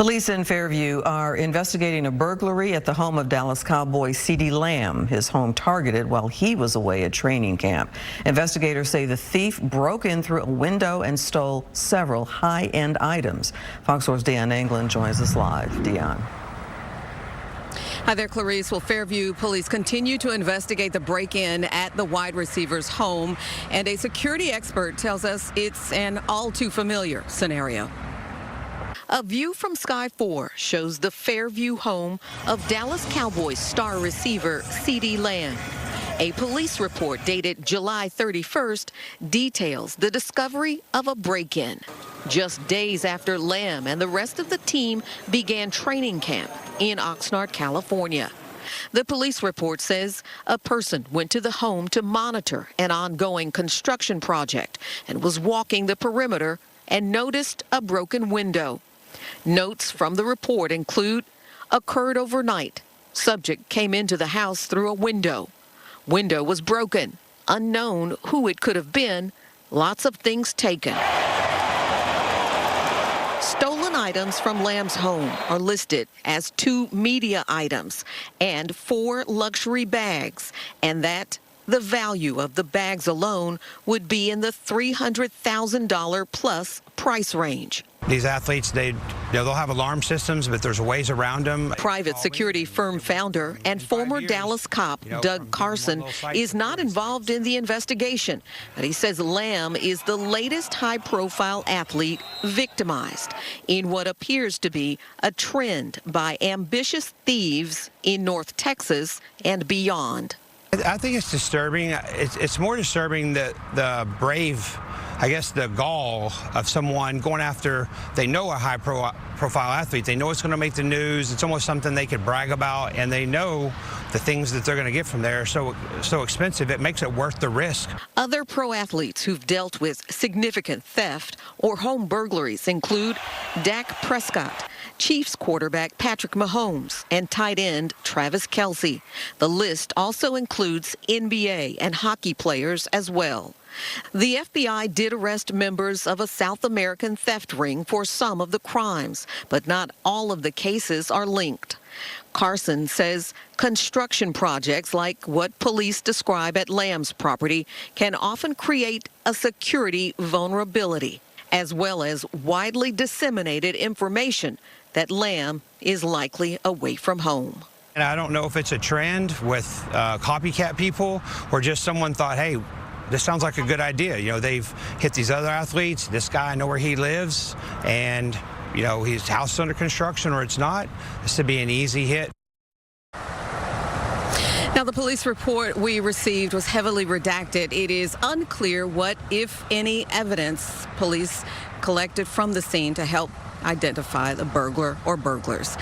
Police in Fairview are investigating a burglary at the home of Dallas Cowboys CeeDee Lamb, his home targeted while he was away at training camp. Investigators say the thief broke in through a window and stole several high-end items. Fox 4's Dionne Anglin joins us live. Dionne. Hi there, Clarice. Well, Fairview police continue to investigate the break-in at the wide receiver's home, and a security expert tells us it's an all-too-familiar scenario. A view from Sky 4 shows the Fairview home of Dallas Cowboys star receiver CeeDee Lamb. A police report dated July 31st details the discovery of a break-in. Just days after Lamb and the rest of the team began training camp in Oxnard, California. The police report says a person went to the home to monitor an ongoing construction project and was walking the perimeter and noticed a broken window. Notes from the report include, occurred overnight. Subject came into the house through a window. Window was broken. Unknown who it could have been. Lots of things taken. Stolen items from Lamb's home are listed as 2 media items and 4 luxury bags, and that the value of the bags alone would be in the $300,000 plus price range. These athletes, they'll have alarm systems, but there's ways around them. Private security firm founder and former Dallas cop Doug Carson is not involved in the investigation, but he says Lamb is the latest high-profile athlete victimized in what appears to be a trend by ambitious thieves in North Texas and beyond. I think it's disturbing. It's more disturbing that the brave, I guess, the gall of someone going after, they know a high-profile athlete. They know it's going to make the news. It's almost something they could brag about, and they know the things that they're going to get from there are so expensive, it makes it worth the risk. Other pro athletes who've dealt with significant theft or home burglaries include Dak Prescott, Chiefs quarterback Patrick Mahomes, and tight end Travis Kelce. The list also includes NBA and hockey players as well. The FBI did arrest members of a South American theft ring for some of the crimes, but not all of the cases are linked. Carson says construction projects like what police describe at Lamb's property can often create a security vulnerability, as well as widely disseminated information that Lamb is likely away from home. And I don't know if it's a trend with copycat people or just someone thought, hey, this sounds like a good idea. You know, they've hit these other athletes. This guy, I know where he lives, and, you know, his house is under construction or it's not. This would be an easy hit. Now, the police report we received was heavily redacted. It is unclear what, if any, evidence police collected from the scene to help identify the burglar or burglars.